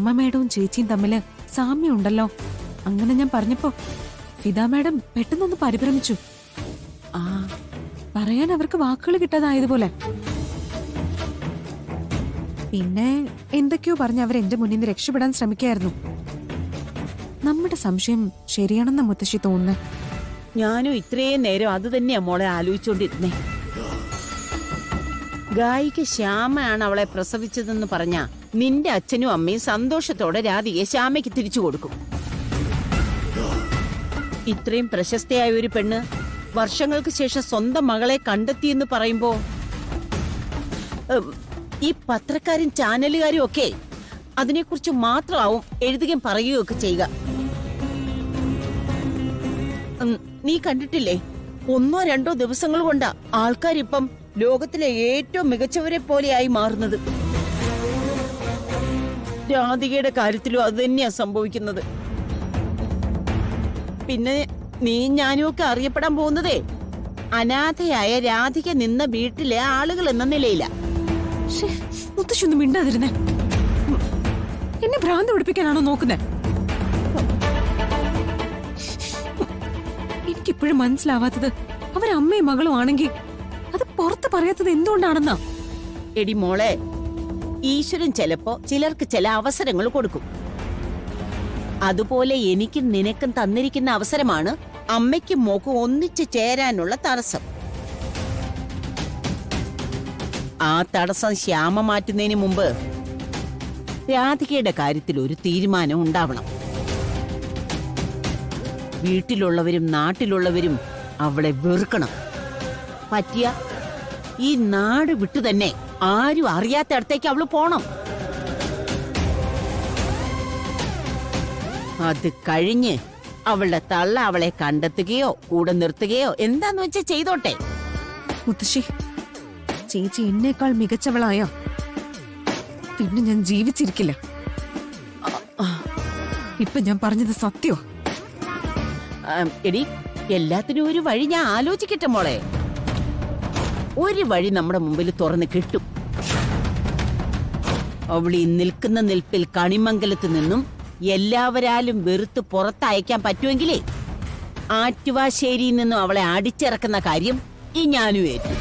ശ്യാമ മേഡവും ചേച്ചിയും തമ്മില് സാമ്യം ഉണ്ടല്ലോ. അങ്ങനെ ഞാൻ പറഞ്ഞപ്പോ ഫിദ മേഡം പെട്ടെന്നൊന്ന് പരിഭ്രമിച്ചു. ആ പറയാൻ അവർക്ക് വാക്കുകൾ കിട്ടാതായതുപോലെ. പിന്നെ എന്തൊക്കെയോ പറഞ്ഞ് അവർ എന്റെ മുന്നിൽ നിന്ന് രക്ഷപ്പെടാൻ ശ്രമിക്കായിരുന്നു. നമ്മുടെ സംശയം ശരിയാണെന്ന മുത്തശ്ശി തോന്നുന്നു. ഞാനും ഇത്രയും നേരം അത് തന്നെയാ മോളെ ആലോചിച്ചോണ്ടിരുന്നേ. ഗായിക ശ്യാമയാണ് അവളെ പ്രസവിച്ചതെന്ന് പറഞ്ഞ നിന്റെ അച്ഛനും അമ്മയും സന്തോഷത്തോടെ രാധികയെ ശ്യാമയ്ക്ക് തിരിച്ചു കൊടുക്കും. ഇത്രയും പ്രശസ്തയായ ഒരു പെണ്ണ് വർഷങ്ങൾക്ക് ശേഷം സ്വന്തം മകളെ കണ്ടെത്തിയെന്ന് പറയുമ്പോ ഈ പത്രക്കാരും ചാനലുകാരും ഒക്കെ അതിനെക്കുറിച്ച് മാത്രമാവും എഴുതുകയും പറയുകയും ഒക്കെ ചെയ്യുക. നീ കണ്ടിട്ടില്ലേ, 1-2 ദിവസങ്ങൾ കൊണ്ടാ ആൾക്കാരിപ്പം ലോകത്തിലെ ഏറ്റവും മികച്ചവരെ പോലെയായി മാറുന്നത്. രാധികയുടെ കാര്യത്തിലും അത് തന്നെയാ സംഭവിക്കുന്നത്. പിന്നെ നീ ഞാനും ഒക്കെ അറിയപ്പെടാൻ പോകുന്നതേ അനാഥയായ രാധിക നിന്ന വീട്ടിലെ ആളുകൾ എന്ന നിലയില. മുത്തശ്ശൊന്നും മിണ്ടാതിരുന്നേ. എന്നെ ഭ്രാന്ത് പിടിപ്പിക്കാനാണോ നോക്കുന്നേ? എനിക്കിപ്പോഴും മനസ്സിലാവാത്തത് അവരമ്മയും മകളും ആണെങ്കിൽ അത് പുറത്ത് പറയാത്തത് എന്തുകൊണ്ടാണെന്നാ. എടി മോളെ, ഈശ്വരൻ ചിലപ്പോ ചിലർക്ക് ചില അവസരങ്ങൾ കൊടുക്കും. അതുപോലെ എനിക്കും നിനക്കും തന്നിരിക്കുന്ന അവസരമാണ് അമ്മയ്ക്കും മോക്കും ഒന്നിച്ചു ചേരാനുള്ള തടസ്സം. ആ തടസ്സം ശ്യാമ മാറ്റുന്നതിന് മുമ്പ് രാധികയുടെ കാര്യത്തിൽ ഒരു തീരുമാനം ഉണ്ടാവണം. വീട്ടിലുള്ളവരും നാട്ടിലുള്ളവരും അവളെ വെറുക്കണം. പറ്റിയ ഈ നാട് വിട്ടു തന്നെ ആരും അറിയാത്തടത്തേക്ക് അവള് പോണം. അത് കഴിഞ്ഞ് അവളുടെ തള്ള അവളെ കണ്ടെത്തുകയോ കൂടെ നിർത്തുകയോ എന്താന്ന് വെച്ചാ ചെയ്തോട്ടെ. മുത്തശ്ശി, ചേച്ചി എന്നേക്കാൾ മികച്ചവളായ പിന്നെ ഞാൻ ജീവിച്ചിരിക്കില്ല. ഇപ്പൊ ഞാൻ പറഞ്ഞത് സത്യോ? എടി, എല്ലാത്തിനും ഒരു വഴി ഞാൻ ആലോചിക്കട്ടെ മോളെ. ഒരു വഴി നമ്മുടെ മുമ്പിൽ തുറന്ന് കിട്ടും. അവളീ നിൽക്കുന്ന നിൽപ്പിൽ കണിമംഗലത്ത് നിന്നും എല്ലാവരാലും വെറുത്ത് പുറത്തയക്കാൻ പറ്റുമെങ്കിലേ ആറ്റുവാശ്ശേരിയിൽ നിന്നും അവളെ അടിച്ചിറക്കുന്ന കാര്യം ഈ ഞാനും ഏറ്റു.